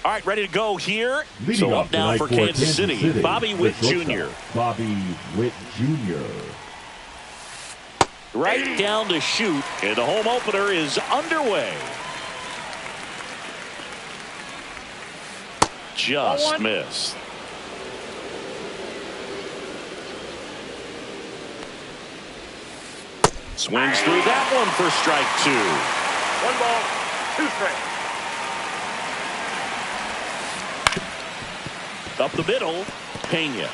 All right, ready to go here. Leading So up up now for Kansas City, Bobby Witt Jr. Bobby Witt Jr. Right down to shoot, and the home opener is underway. Just missed. Swings through that one for strike 2. 1 ball, 2 strikes. Up the middle, Pena.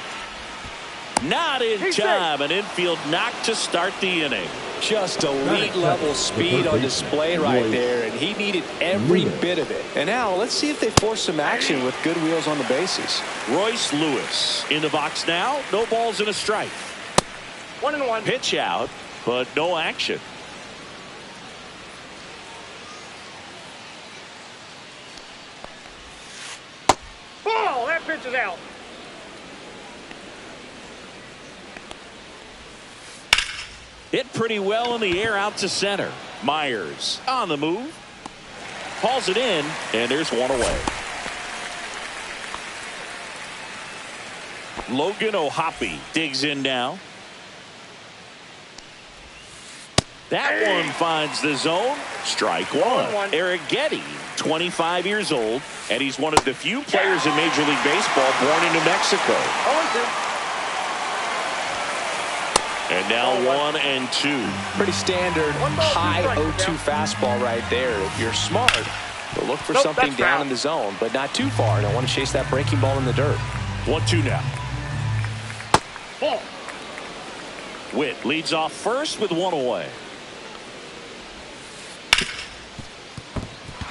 Not in time. An infield knock to start the inning. Just elite level speed on display right there, and he needed every bit of it. And now let's see if they force some action with good wheels on the bases. Royce Lewis in the box now. No balls and a strike. 1-1. Pitch out, but no action. Ball. That pitch is out. Hit pretty well in the air out to center. Myers on the move. Hauls it in, and there's one away. Logan O'Hoppe digs in now. That one finds the zone. Strike 1. Eric Getty, 25 years old, and he's one of the few players in Major League Baseball born in New Mexico. 0-2. And now 1-2. Pretty standard high 0-2 fastball right there. If you're smart, you'll look for something down in the zone, but not too far. Don't want to chase that breaking ball in the dirt. 1-2 now. Ball. Witt leads off first with 1 away.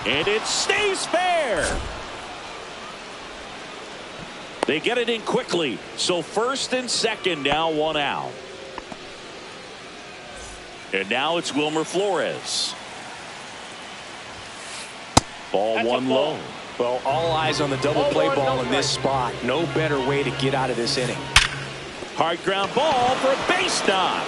And it stays fair. They get it in quickly. So first and second, now 1 out. And now it's Wilmer Flores. Ball 1 low. Well, all eyes on the double play ball in this spot. No better way to get out of this inning. Hard ground ball for a base knock.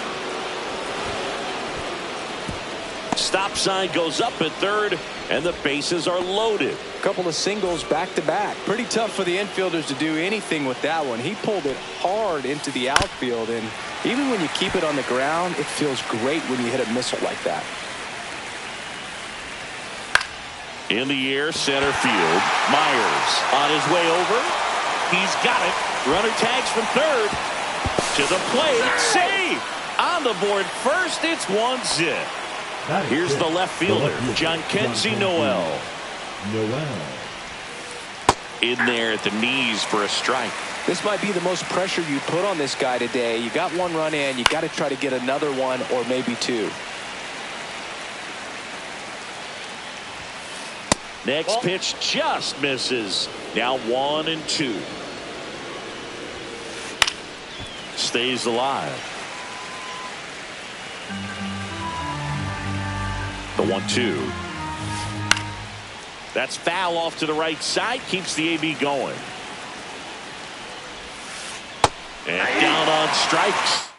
Stop sign goes up at third, and the bases are loaded. A couple of singles back to back. Pretty tough for the infielders to do anything with that one. He pulled it hard into the outfield, and even when you keep it on the ground, it feels great when you hit a missile like that. In the air, center field. Myers on his way over. He's got it. Runner tags from third. To the plate. Save. On the board first, it's 1-0. Here's the left fielder, Jhonkensy Noel. In there at the knees for a strike. This might be the most pressure you put on this guy today. You got 1 run in. You got to try to get another 1 or maybe 2. Next pitch just misses. Now 1-2. Stays alive. The 1-2. That's foul off to the right side. Keeps the AB going. And down on strikes.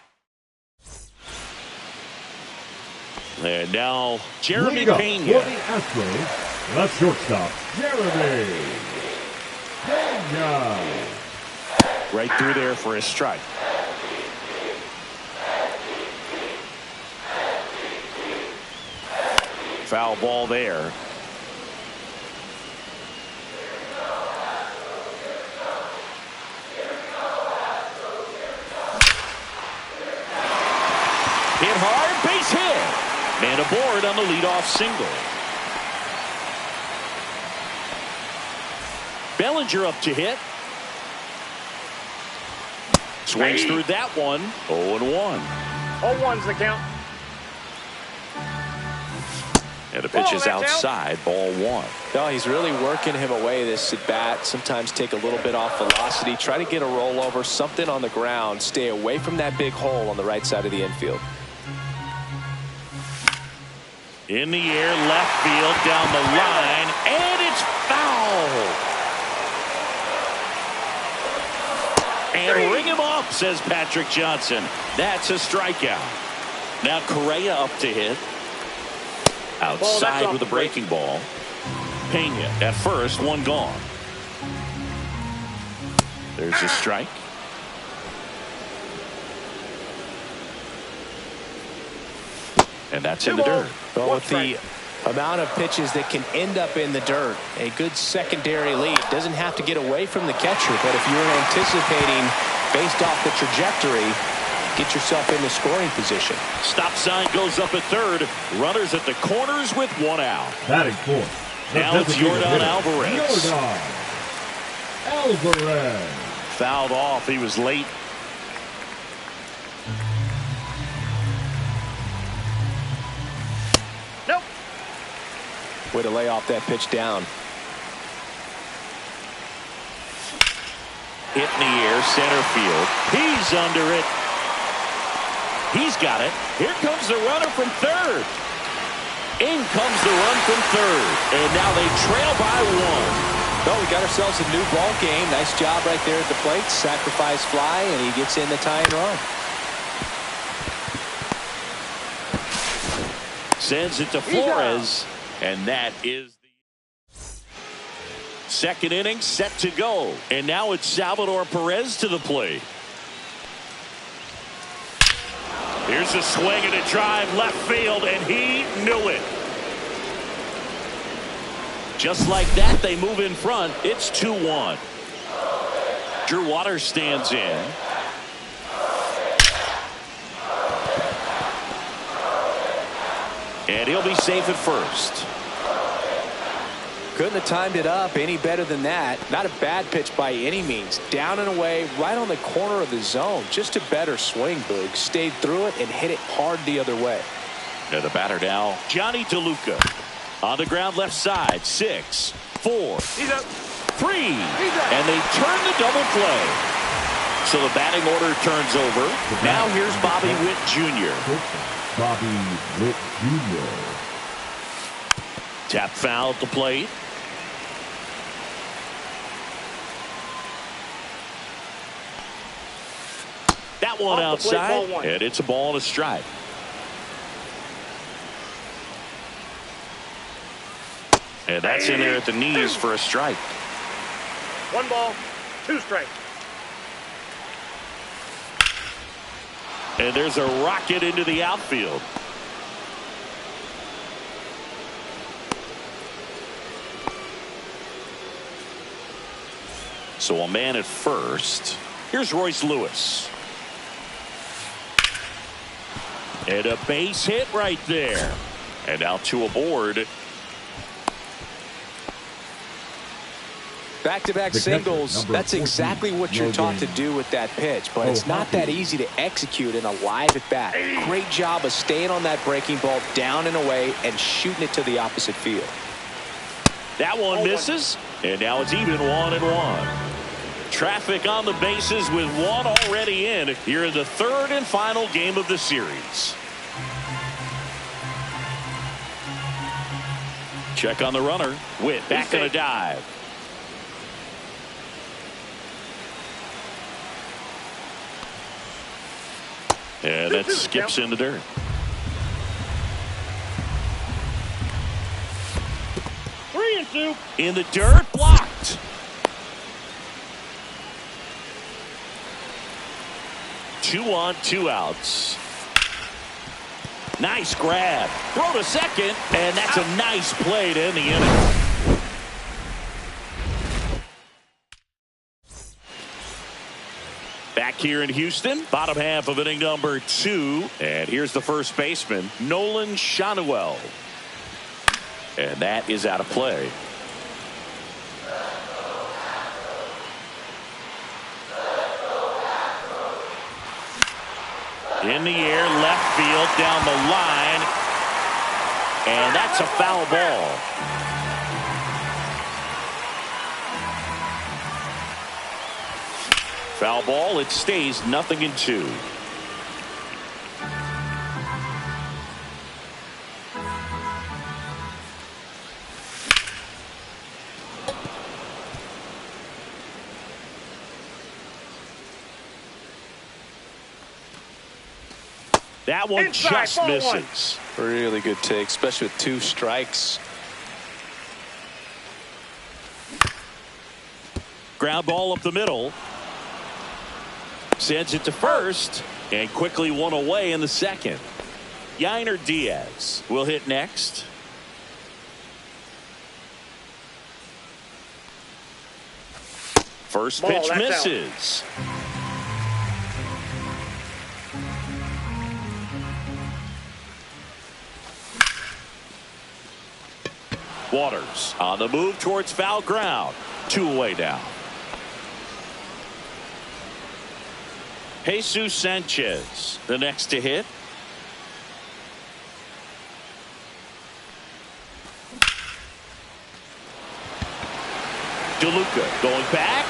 And now Jeremy Pena. For the Astros, the shortstop, Jeremy Pena. Right through there for a strike. Foul ball there. Hit hard, base hit. Man aboard on the leadoff single. Bellinger up to hit. Swings through that one. 0-1. 0-1's the count. And the pitch is outside. Ball 1. No, he's really working him away this at bat. Sometimes take a little bit off velocity. Try to get a rollover, something on the ground. Stay away from that big hole on the right side of the infield. In the air, left field, down the line, and it's foul. And ring him up, says Patrick Johnson. That's a strikeout. Now Correa up to hit. Outside with a breaking ball. Pena at first, 1 gone. There's a strike. And that's in the dirt. Well, with the amount of pitches that can end up in the dirt, a good secondary lead. Doesn't have to get away from the catcher, but if you're anticipating based off the trajectory, get yourself into scoring position. Stop sign goes up at third. Runners at the corners with one out. Batting fourth. Now it's Yordan Alvarez. Yordan Alvarez. Fouled off. He was late. Nope. Way to lay off that pitch down. Hit in the air, center field. He's under it. He's got it. Here comes the runner from third. In comes the run from third. And now they trail by one. Well, we got ourselves a new ball game. Nice job right there at the plate. Sacrifice fly, and he gets in the tying run. Sends it to Flores. And that is the second inning set to go. And now it's Salvador Perez to the plate. Here's a swing and a drive left field, and he knew it. Just like that, they move in front. It's 2-1. Drew Waters stands in. And he'll be safe at first. Couldn't have timed it up any better than that. Not a bad pitch by any means. Down and away, right on the corner of the zone. Just a better swing, Boog. Stayed through it and hit it hard the other way. And the batter now, Johnny DeLuca. On the ground left side, 6, 4, 3. And they turn the double play. So the batting order turns over. Now here's Bobby Witt Jr. Bobby Witt Jr. Tap foul at the plate. That one outside, and it's a ball and a strike. And that's in there at the knees for a strike. 1 ball, 2 strikes. And there's a rocket into the outfield. So a man at first. Here's Royce Lewis. And a base hit right there. And now 2 aboard. Back-to-back singles, that's exactly what you're taught to do with that pitch, but it's not that easy to execute in a live at-bat. Great job of staying on that breaking ball down and away and shooting it to the opposite field. That one misses, and now it's even 1-1. Traffic on the bases with one already in here in the third and final game of the series. Check on the runner. Witt back on a dive. And that skips in the dirt. Three and two. In the dirt, blocked. Two on, 2 outs. Nice grab. Throw to second, and that's a nice play to end the inning. Back here in Houston, bottom half of inning number 2. And here's the first baseman, Nolan Schanuel. And that is out of play. In the air, left field, down the line. And that's a foul ball. Foul ball, it stays 0-2. That one Inside, just ball misses. Really good take, especially with 2 strikes. Ground ball up the middle. Sends it to first and quickly one away in the second. Yainer Diaz will hit next. First pitch misses. Waters on the move towards foul ground. 2 away now. Jesus Sanchez, the next to hit. DeLuca going back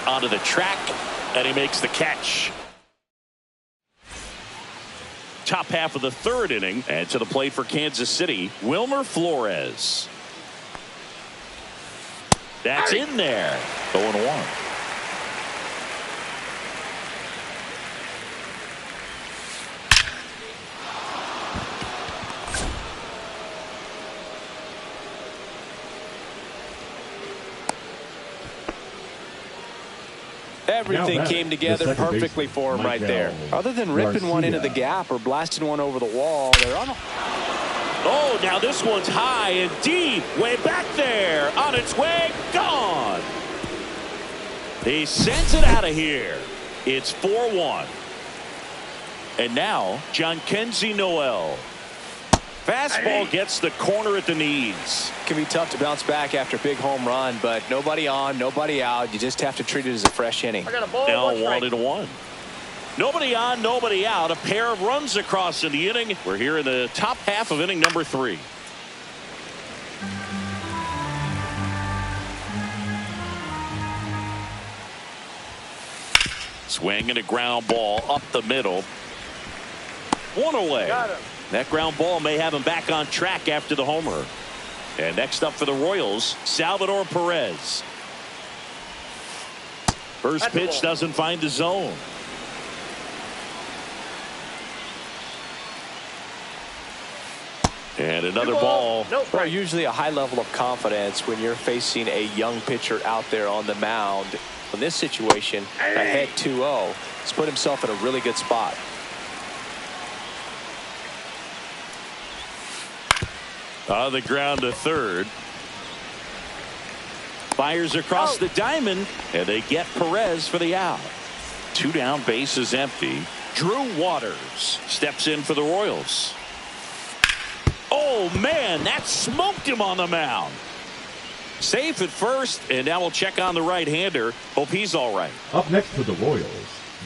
onto the track, and he makes the catch. Top half of the third inning, and to the plate for Kansas City, Wilmer Flores. That's in there. 0-1. Everything came together perfectly for him right there. Other than ripping one into the gap or blasting one over the wall, they're on. Oh, now this one's high and deep, way back there, on its way, gone. He sends it out of here. It's 4-1. And now, Jhonkensy Noel. Fastball gets the corner at the knees. Can be tough to bounce back after a big home run, but nobody on, nobody out. You just have to treat it as a fresh inning. I got a ball. Now 1-1. Nobody on, nobody out. A pair of runs across in the inning. We're here in the top half of inning number 3. Swing and a ground ball up the middle. 1 away. Got him. That ground ball may have him back on track after the homer. And next up for the Royals, Salvador Perez. First pitch doesn't find the zone. And another ball. Well, usually a high level of confidence when you're facing a young pitcher out there on the mound. In this situation, ahead 2-0, he's put himself in a really good spot. On the ground to third. Fires across the diamond, and they get Perez for the out. 2 down, bases empty. Drew Waters steps in for the Royals. Oh, man, that smoked him on the mound. Safe at first, and now we'll check on the right-hander. Hope he's all right. Up next for the Royals,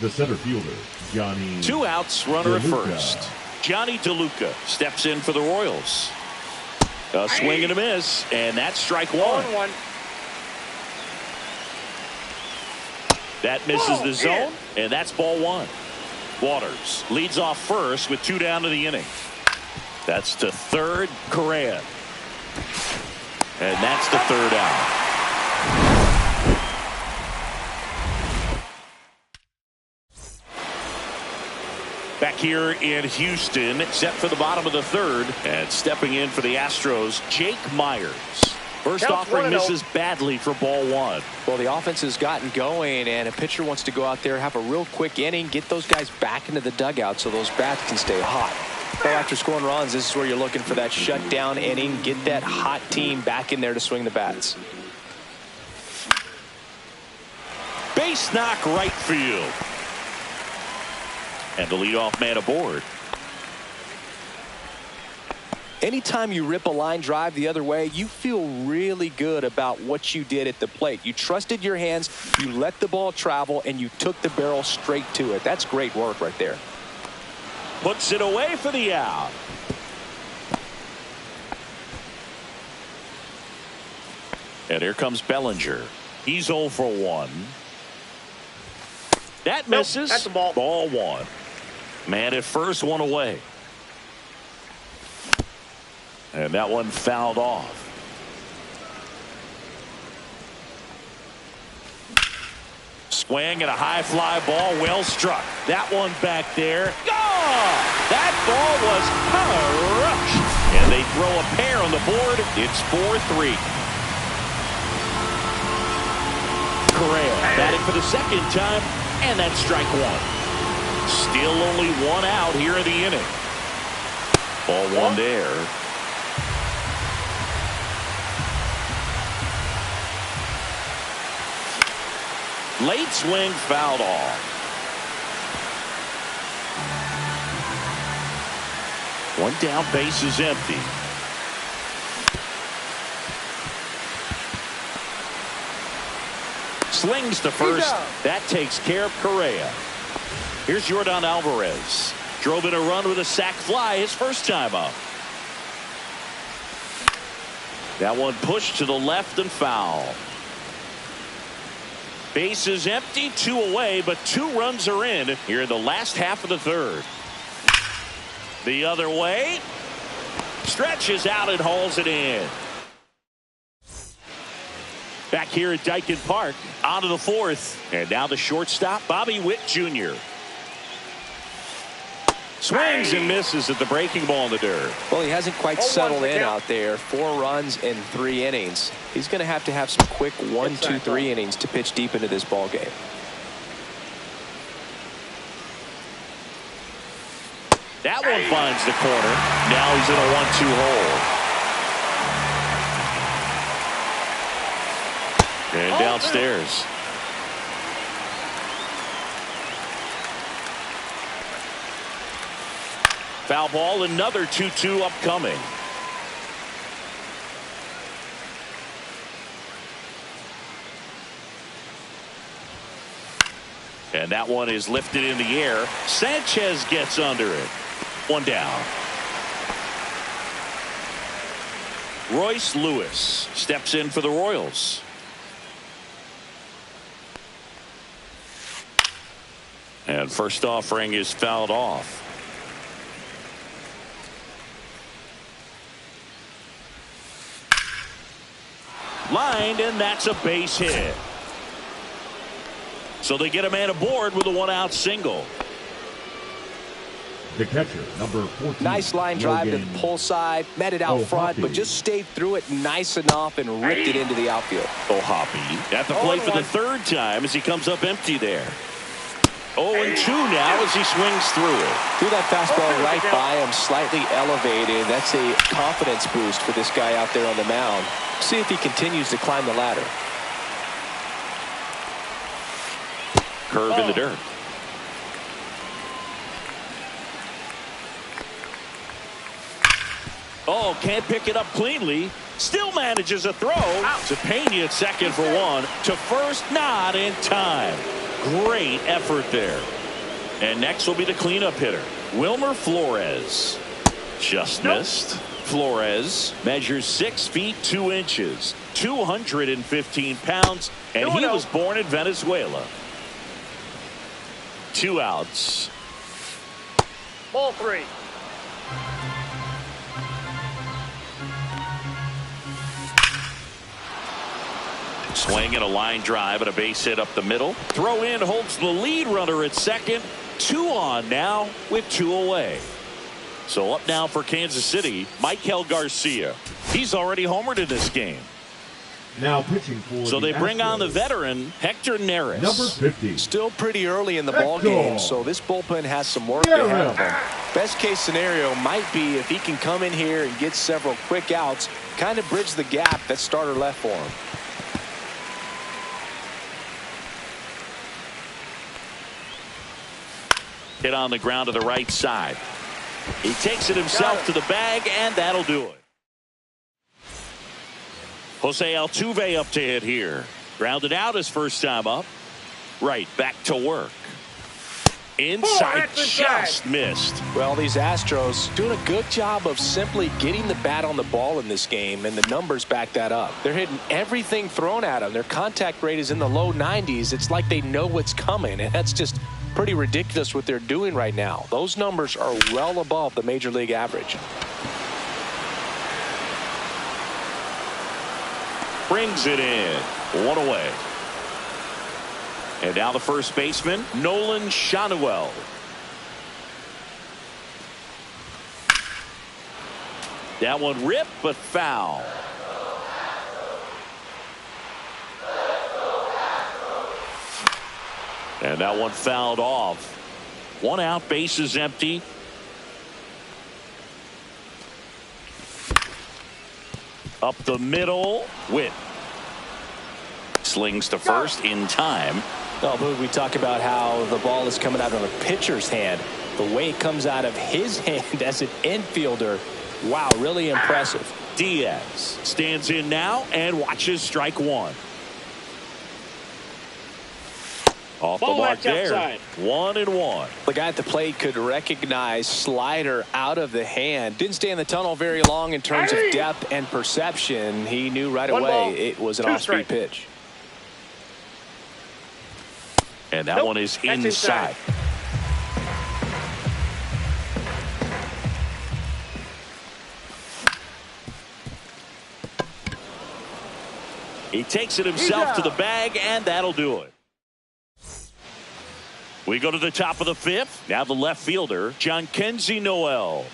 the center fielder, Johnny. 2 outs, runner at DeLuca. first. Johnny DeLuca steps in for the Royals. A swing and a miss, and that's strike 1. 1-1. That misses the zone, and that's ball 1. Waters leads off first with 2 down to the inning. That's to third, Correa. And that's the third out. Back here in Houston, set for the bottom of the third, and stepping in for the Astros, Jake Myers. First offering misses badly for ball 1. Well, the offense has gotten going, and a pitcher wants to go out there, have a real quick inning, get those guys back into the dugout so those bats can stay hot. Well, after scoring runs, this is where you're looking for that shutdown inning, get that hot team back in there to swing the bats. Base knock right field. And the leadoff man aboard. Anytime you rip a line drive the other way, you feel really good about what you did at the plate. You trusted your hands, you let the ball travel, and you took the barrel straight to it. That's great work right there. Puts it away for the out. And here comes Bellinger. He's 0 for 1. That misses. That's a ball. Ball 1. Man at first, 1 away. And that one fouled off. Swing and a high fly ball, well struck. That one back there. Gone! That ball was crushed. And they throw a pair on the board. It's 4-3. Correa Batting for the second time, and that's strike one. Still only one out here in the inning. Ball one there. Late swing fouled off. One down, base is empty. Slings to first. That takes care of Correa. Here's Yordan Alvarez. Drove in a run with a sac fly his first time up. That one pushed to the left and foul. Base is empty, two away, but 2 runs are in here in the last half of the third. The other way. Stretches out and hauls it in. Back here at Daikin Park, on to the fourth. And now the shortstop, Bobby Witt Jr. Swings and misses at the breaking ball in the dirt. Well, he hasn't quite settled in out there. 4 runs in 3 innings. He's going to have some quick 1, 2, 3 innings to pitch deep into this ball game. That one finds the corner. Now he's in a 1-2 hole. And downstairs. Foul ball, another 2-2 upcoming. And that one is lifted in the air. Sanchez gets under it. One down. Royce Lewis steps in for the Royals. And first offering is fouled off. Lined, and that's a base hit. So they get a man aboard with a 1-out single. The catcher, number 14. Nice line drive to the pull side, met it out front, but just stayed through it nice enough and ripped it into the outfield. Hoppy at the plate for the third time as he comes up empty there. 0-2 now as he swings through it. Threw that fastball right by him, slightly elevated. That's a confidence boost for this guy out there on the mound. See if he continues to climb the ladder. Curve in the dirt. Oh, can't pick it up cleanly. Still manages a throw. To Pena at second for one. To first, not in time. Great effort there. And next will be the cleanup hitter, Wilmer Flores. Just missed. Flores measures 6 feet 2 inches, 215 pounds, and he was born in Venezuela. 2 outs. Ball 3. Swing and a line drive and a base hit up the middle. Throw in holds the lead runner at second. 2 on now with 2 away. So up now for Kansas City, Michael Garcia. He's already homered in this game. Now pitching for so they bring on the veteran Hector Neris. Number 50. Still pretty early in the ball game, so this bullpen has some work ahead of him. Best case scenario might be if he can come in here and get several quick outs, kind of bridge the gap that starter left for him. Hit on the ground to the right side. He takes it himself to the bag, and that'll do it. Jose Altuve up to hit here. Grounded out his first time up. Right, back to work. Inside, just missed. Well, these Astros doing a good job of simply getting the bat on the ball in this game, and the numbers back that up. They're hitting everything thrown at them. Their contact rate is in the low 90s. It's like they know what's coming, and that's just pretty ridiculous what they're doing right now. Those numbers are well above the major league average. Brings it in. 1 away. And now the first baseman, Nolan Schanuel. That one ripped, but foul. And that one fouled off. 1 out, bases empty. Up the middle, Witt slings to first in time. Well, Boog, we talk about how the ball is coming out of a pitcher's hand. The way it comes out of his hand as an infielder, wow, really impressive. Diaz stands in now and watches strike one. Off the mark there. Outside. 1-1. The guy at the plate could recognize slider out of the hand. Didn't stay in the tunnel very long in terms of depth and perception. He knew right away it was an off-speed pitch. And that one is inside. He takes it himself to the bag, and that'll do it. We go to the top of the 5th. Now the left fielder, Jhonkensy Noel.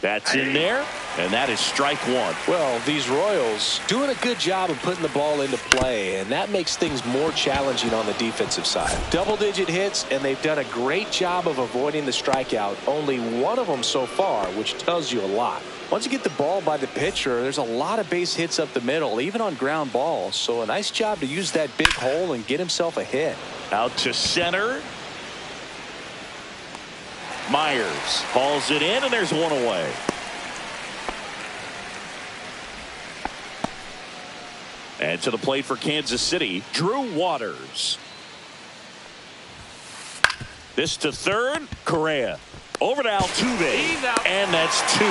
That's in there, and that is strike one. Well, these Royals doing a good job of putting the ball into play, and that makes things more challenging on the defensive side. Double-digit hits, and they've done a great job of avoiding the strikeout. Only one of them so far, which tells you a lot. Once you get the ball by the pitcher, there's a lot of base hits up the middle, even on ground balls. So a nice job to use that big hole and get himself a hit. Out to center. Myers hauls it in, and there's one away. And to the plate for Kansas City, Drew Waters. This to third, Correa. Over to Altuve, and that's 2.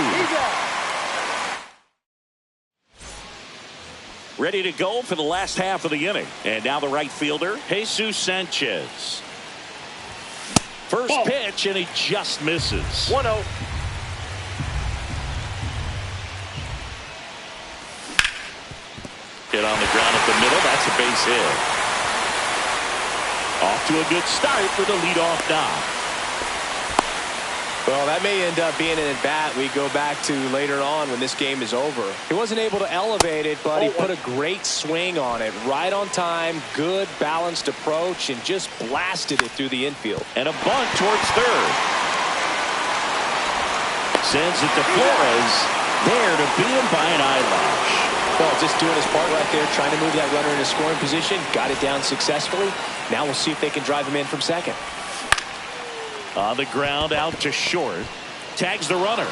Ready to go for the last half of the inning. And now the right fielder, Jesus Sanchez. First pitch, and he just misses. 1-0. Hit on the ground at the middle. That's a base hit. Off to a good start for the leadoff knock. Well, that may end up being an at-bat we go back to later on when this game is over. He wasn't able to elevate it, but he put a great swing on it. Right on time, good balanced approach, and just blasted it through the infield. And a bunt towards third. Sends it to Flores. There to beat him by an eyelash. Well, just doing his part right there, trying to move that runner into scoring position. Got it down successfully. Now we'll see if they can drive him in from second. On the ground, out to short. Tags the runner.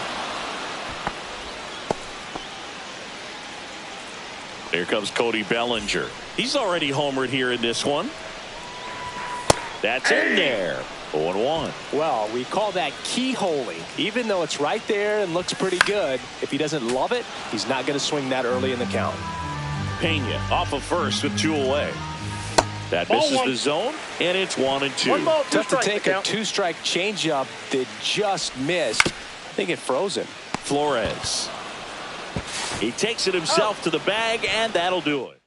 Here comes Cody Bellinger. He's already homered here in this one. That's in there. 0-1. Well, we call that keyholing. Even though it's right there and looks pretty good, if he doesn't love it, he's not going to swing that early in the count. Pena off of first with 2 away. That misses the zone, and it's 1-2. 1 ball, 2 Tough to strikes, take a two-strike changeup that just missed. I think it froze him. Flores. He takes it himself to the bag, and that'll do it.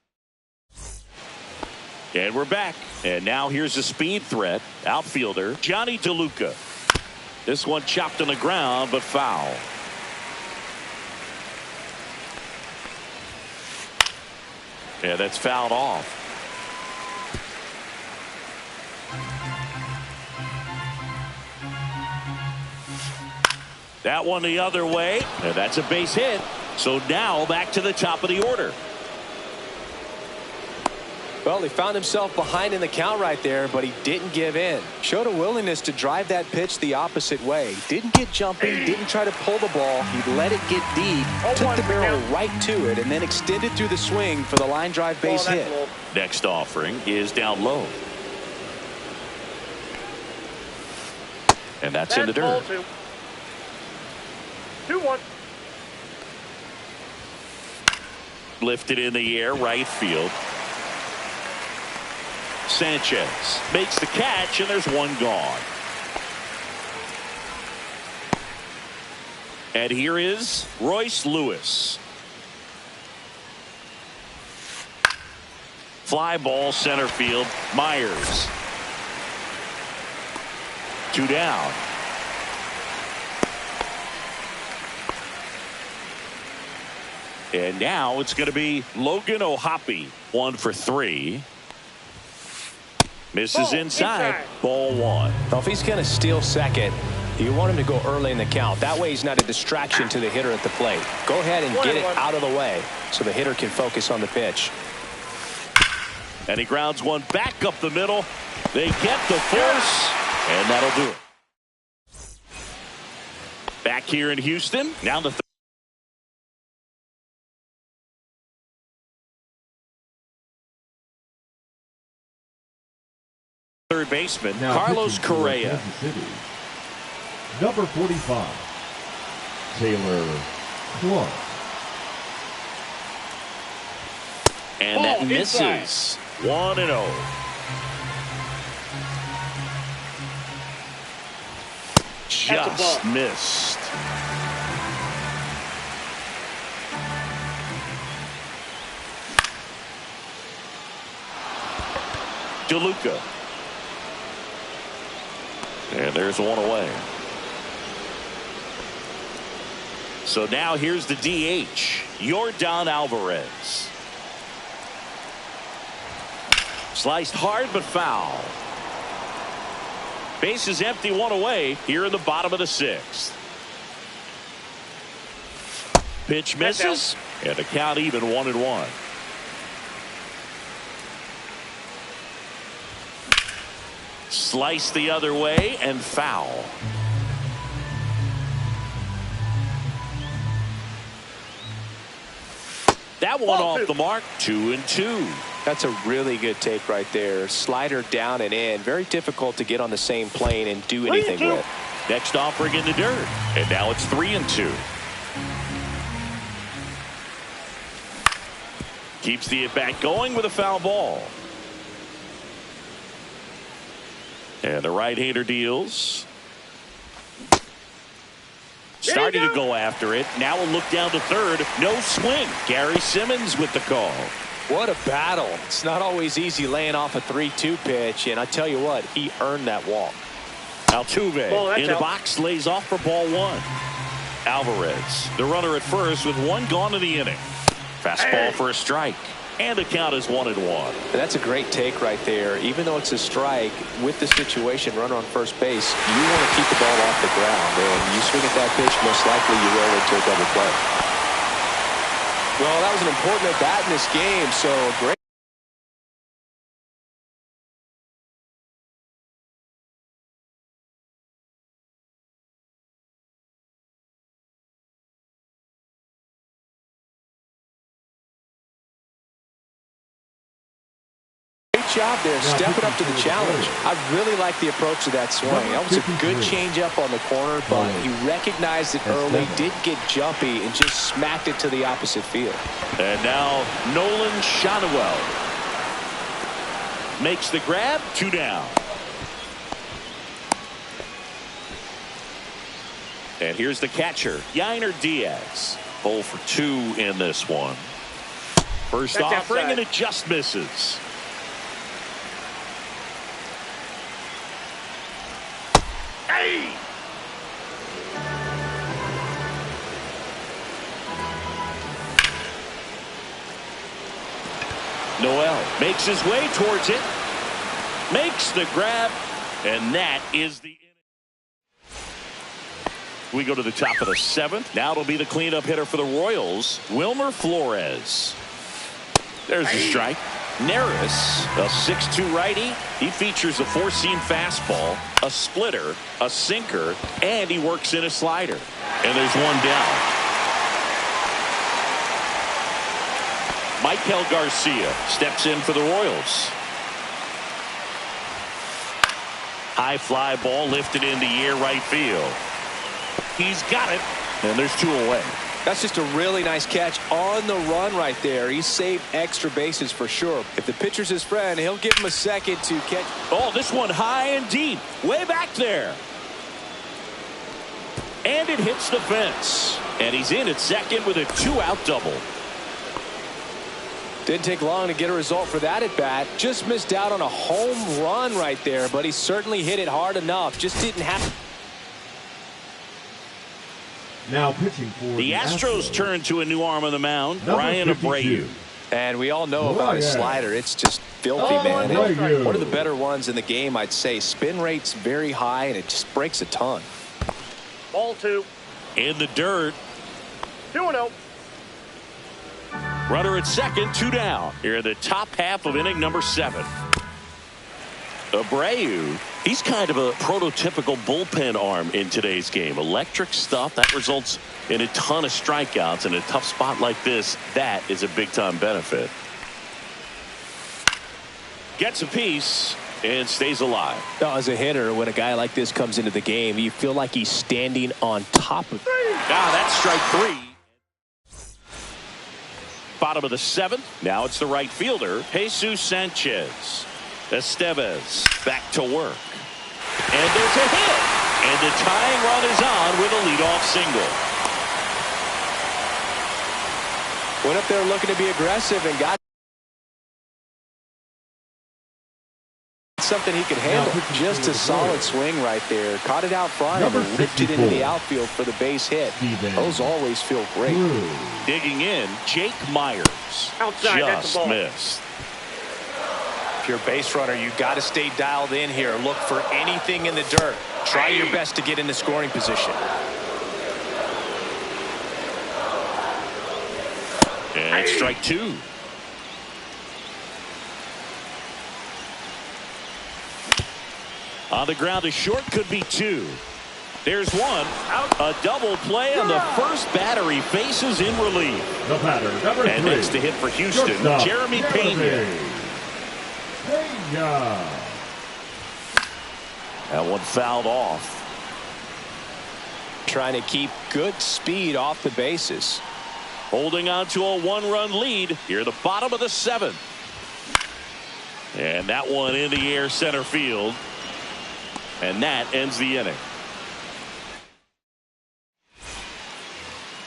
And we're back. And now here's a speed threat. Outfielder Johnny DeLuca. This one chopped on the ground, but foul. Yeah, that's fouled off. That one the other way, and that's a base hit. So now back to the top of the order. Well, he found himself behind in the count right there, but he didn't give in. Showed a willingness to drive that pitch the opposite way. Didn't get jumpy, didn't try to pull the ball. He let it get deep, took the barrel right to it, and then extended through the swing for the line drive base hit. Next offering is down low. And that's in the dirt. 2-1. Lifted in the air, right field. Sanchez makes the catch, and there's one gone. And here is Royce Lewis. Fly ball center field. Myers. 2 down. And now it's going to be Logan O'Hoppe. 1 for 3. Misses inside. Ball one. Well, if he's going to steal second, you want him to go early in the count. That way he's not a distraction to the hitter at the plate. Go ahead and get it out of the way so the hitter can focus on the pitch. And he grounds one back up the middle. They get the force, and that'll do it. Back here in Houston. Now the third baseman, Now Carlos pitching for Correa. Kansas City, number 45, Taylor Clark. And that misses. 1-0. Just missed. DeLuca. And there's one away. So now here's the DH, Yordan Alvarez. Sliced hard but foul. Base is empty, one away here in the bottom of the sixth. Pitch misses, and the count even 1-1. Slice the other way and foul. That one off the mark. 2-2. That's a really good take right there. Slider down and in. Very difficult to get on the same plane and do anything with. Next offering in the dirt. And now it's 3-2. Keeps the at-bat going with a foul ball. And the right-hander deals. Starting to go after it. Now a look down to third. No swing. Gary Simmons with the call. What a battle. It's not always easy laying off a 3-2 pitch, and I tell you what, he earned that walk. Altuve in the box, lays off for ball one. Alvarez, the runner at first with one gone in the inning. Fastball for a strike. And the count is 1-1. That's a great take right there. Even though it's a strike, with the situation, runner on first base, you want to keep the ball off the ground. And you swing at that pitch, most likely you roll into a double play. Well, that was an important at bat in this game, so great. Job there, stepping up to the challenge. I really like the approach to that swing. That was a good changeup on the corner, but he recognized it early, did get jumpy, and just smacked it to the opposite field. And now Nolan Schanuel makes the grab. 2 down. And here's the catcher, Yainer Diaz. 0 for 2 in this one. First offering, and it just misses. Noel makes his way towards it, makes the grab, and that is the inning. We go to the top of the 7th. Now it'll be the cleanup hitter for the Royals, Wilmer Flores. There's the strike. Neris, a 6'2 righty. He features a 4-seam fastball, a splitter, a sinker, and he works in a slider. And there's one down. Michael Garcia steps in for the Royals. High fly ball lifted in the air right field. He's got it, and there's 2 away. That's just a really nice catch on the run right there. He saved extra bases for sure. If the pitcher's his friend, he'll give him a second to catch. Oh, this one high and deep, way back there. And it hits the fence. And he's in at second with a 2-out double. Didn't take long to get a result for that at bat. Just missed out on a home run right there, but he certainly hit it hard enough. Just didn't have. Now pitching for the Astros turn to a new arm on the mound, Ryan Abreu. And we all know about his slider. It's just filthy, man. right. One of the better ones in the game, I'd say. Spin rate's very high, and it just breaks a ton. Ball 2. In the dirt. 2-0. Runner at second, 2 down. Here in the top half of inning number 7. Abreu, he's kind of a prototypical bullpen arm in today's game. Electric stuff that results in a ton of strikeouts. In a tough spot like this, that is a big-time benefit. Gets a piece and stays alive. Now, as a hitter, when a guy like this comes into the game, you feel like he's standing on top of it. That's strike 3. Bottom of the 7th. Now it's the right fielder, Jesus Sanchez. Estevez back to work. And there's a hit. And the tying run is on with a leadoff single. Went up there looking to be aggressive and got something he could handle. Just a solid swing right there. Caught it out front and ripped it into the outfield for the base hit. Those always feel great. Digging in, Jake Myers. Outside, that's the ball. Just missed. If you're a base runner, you got to stay dialed in here. Look for anything in the dirt. Try your best to get in the scoring position. And strike 2. On the ground to short, could be 2. There's 1. A double play on the first batter he faces in relief. The batter, number 3. And next to hit for Houston, Shortstop, Jeremy Pena. That one fouled off. Trying to keep good speed off the bases. Holding on to a 1-run lead here, the bottom of the 7th. And that one in the air center field. And that ends the inning.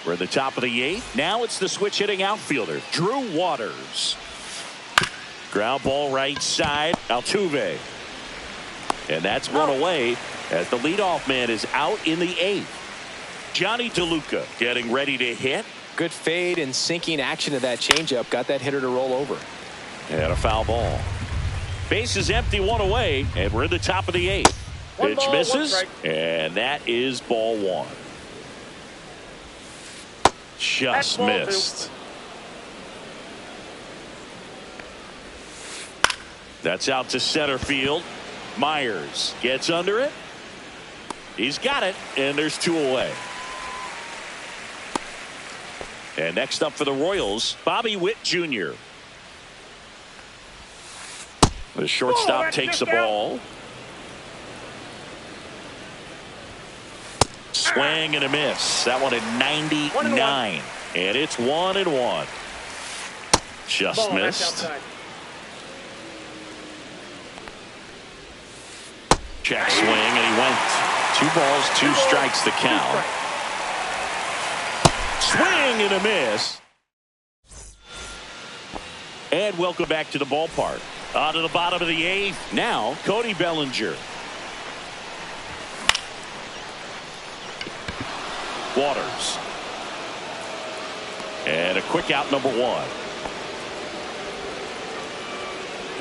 We're at the top of the 8th. Now it's the switch hitting outfielder, Drew Waters. Ground ball right side, Altuve. And that's one away as the leadoff man is out in the 8th. Johnny DeLuca getting ready to hit. Good fade and sinking action of that changeup. Got that hitter to roll over. And a foul ball. Base is empty, 1 away, and we're in the top of the 8th. Pitch ball, misses, and that is ball 1. Just missed. That's out to center field. Myers gets under it. He's got it, and there's 2 away. And next up for the Royals, Bobby Witt Jr. The shortstop takes the ball. Swing and a miss. That one at 99. And it's 1-1. Just missed. Check swing, and he went. 2 balls, 2 strikes the count. Swing and a miss. And welcome back to the ballpark. On to the bottom of the 8th. Now, Cody Bellinger. Waters. And a quick out, number 1.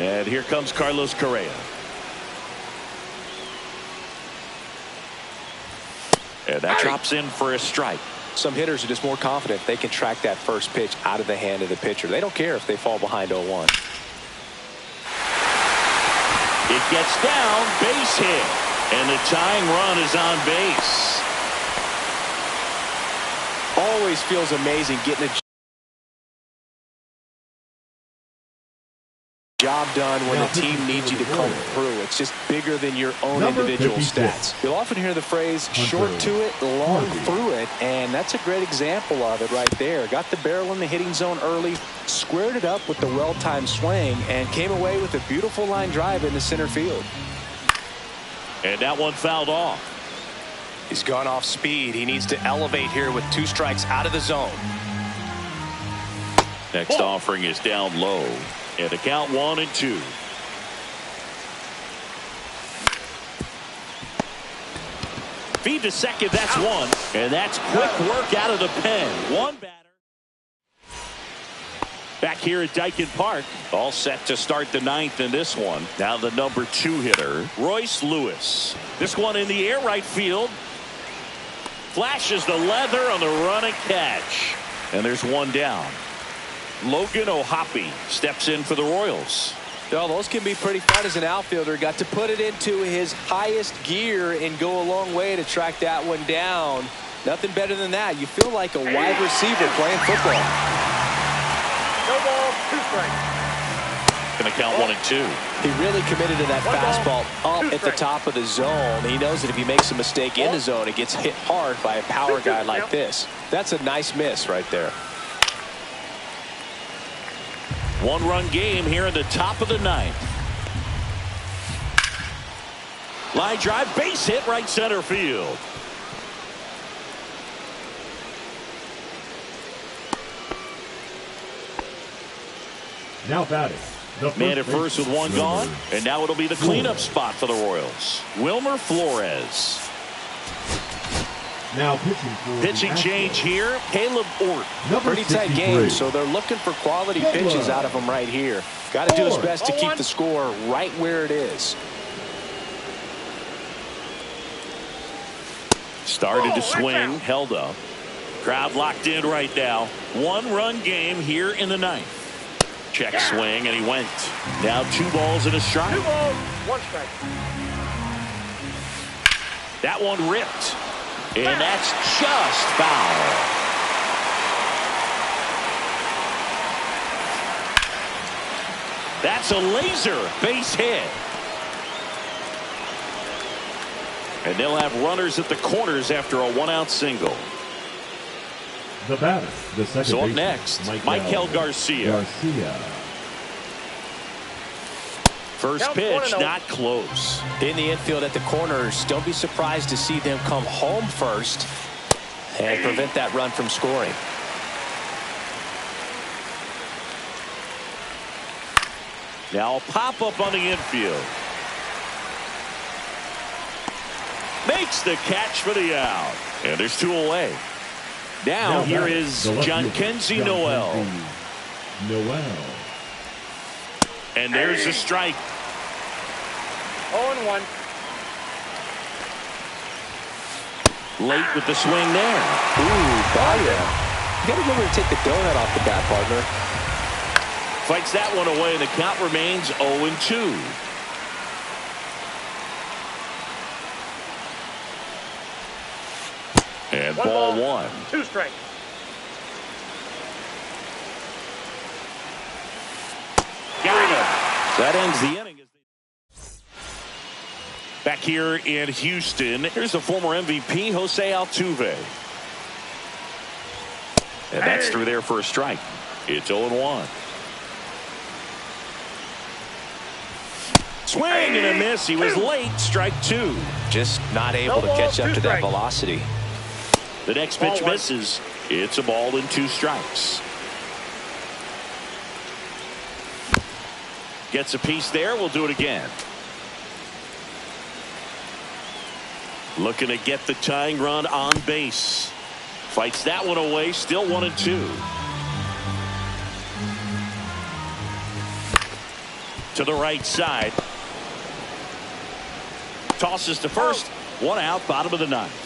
And here comes Carlos Correa. And that drops in for a strike. Some hitters are just more confident they can track that first pitch out of the hand of the pitcher. They don't care if they fall behind 0-1. It gets down, base hit. And the tying run is on base. Always feels amazing getting a job done when the team needs you to come through. It's just bigger than your own individual stats. You'll often hear the phrase short to it, long through it, and that's a great example of it right there. Got the barrel in the hitting zone early, squared it up with the well-timed swing, and came away with a beautiful line drive into center field. And that one fouled off. He's gone off speed. He needs to elevate here with 2 strikes out of the zone. Next offering is down low. And the count 1-2. Feed to second, that's 1. And that's quick work out of the pen. 1 batter. Back here at Dyken Park, all set to start the ninth in this one. Now the number 2 hitter, Royce Lewis. This one in the air right field. Flashes the leather on the run and catch. And there's one down. Logan O'Hoppe steps in for the Royals. Well, those can be pretty fun as an outfielder. Got to put it into his highest gear and go a long way to track that one down. Nothing better than that. You feel like a wide receiver playing football. No ball, 2 strikes. Gonna count 1 and 2. He really committed to that fastball up at the top of the zone. He knows that if he makes a mistake in the zone, it gets hit hard by a power guy like this. That's a nice miss right there. 1-run game here in the top of the ninth. Line drive, base hit, right center field. Now batting. Man at first with 1 gone, and now it'll be the cleanup spot for the Royals. Wilmer Flores. Now pitching change here, Caleb Ort. Pretty tight game, so they're looking for quality pitches out of him right here. Got to do his best to keep the score right where it is. Started to swing, held up. Crowd locked in right now. 1-run game here in the ninth. Check swing, and he went. Now 2 balls and a strike. 2 balls, 1 strike. That one ripped. And that's just foul. That's a laser base hit. And they'll have runners at the corners after a 1-out single. The batter, the second So up baseman, next, Maikel Garcia. First pitch, not close. In the infield at the corners, don't be surprised to see them come home first and prevent that run from scoring. Now a pop-up on the infield. Makes the catch for the out. And there's 2 away. Now here is Jhonkensy Noel. And there's a strike. 0-1. Late with the swing there. Ooh, Baya. You got to remember to take the donut off the bat, partner. Fights that one away, and the count remains 0-2. And ball 1. 2 strikes. Got him. That ends the inning. Back here in Houston, here's the former MVP, Jose Altuve. And that's through there for a strike. It's 0-1. Swing and a miss. He was late. Strike 2. Just not able to catch up to that velocity. The next pitch misses. It's a ball and 2 strikes. Gets a piece there. We'll do it again. Looking to get the tying run on base. Fights that one away. Still 1-2. To the right side. Tosses to first. 1 out. Bottom of the ninth.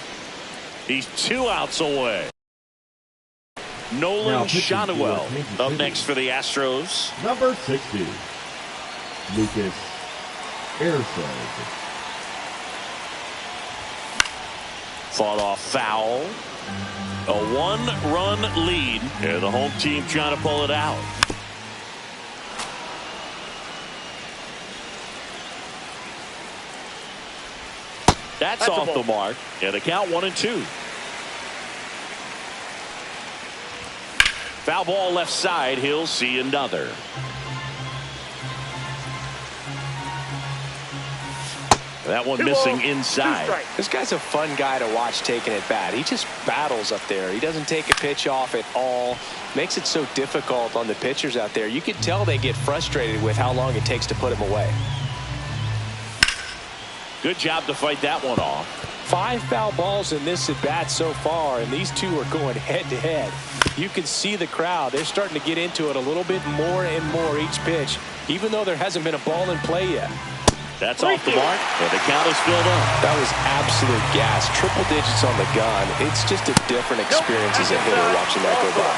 He's 2 outs away. Nolan Schanuel up next for the Astros. Number 60, Lucas Erceg. Fought off foul. A 1-run lead, and the home team trying to pull it out. That's off the mark, and the count 1-2. Foul ball left side. He'll see another. That one missing inside. This guy's a fun guy to watch taking at bat. He just battles up there. He doesn't take a pitch off at all. Makes it so difficult on the pitchers out there. You can tell they get frustrated with how long it takes to put him away. Good job to fight that one off. 5 foul balls in this at bat so far, and these two are going head to head. You can see the crowd. They're starting to get into it a little bit more and more each pitch, even though there hasn't been a ball in play yet. That's off the mark, and the count is filled up. That was absolute gas. Triple digits on the gun. It's just a different experience as a hitter watching that go by.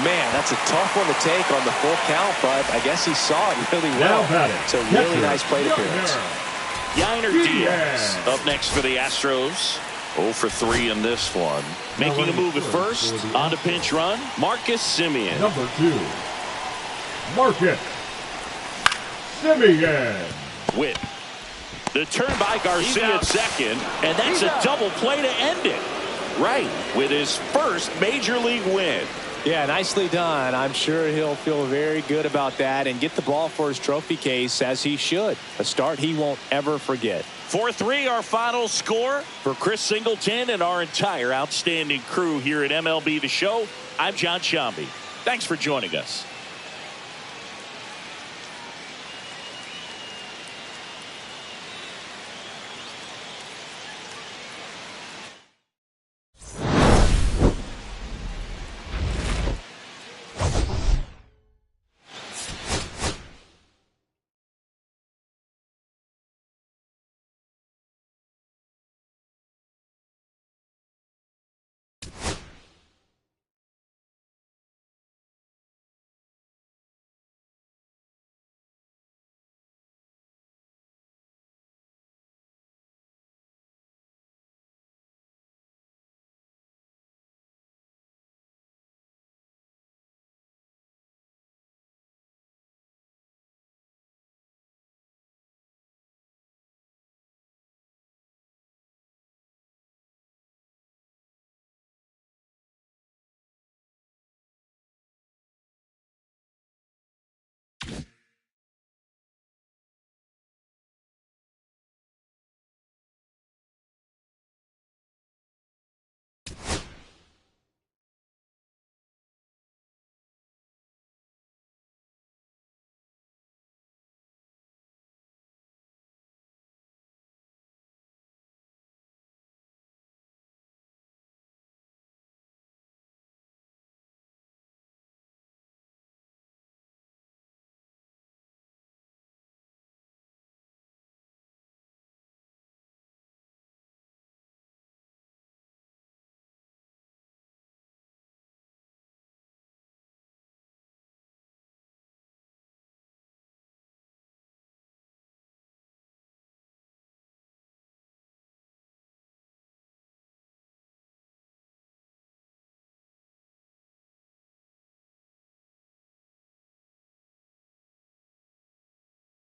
Man, that's a tough one to take on the full count, but I guess he saw it really well. It's a really nice plate appearance. Yainer Diaz up next for the Astros. 0 for 3 in this one. Making a move at first. On to pinch run, Marcus Semien. Number 2, Marcus Semien. Witt. The turn by Garcia at second, and that's a double play to end it. Right, with his first major league win. Yeah, nicely done. I'm sure he'll feel very good about that and get the ball for his trophy case, as he should. A start he won't ever forget. 4-3 our final score. For Chris Singleton and our entire outstanding crew here at MLB The Show, I'm John Sciambi. Thanks for joining us.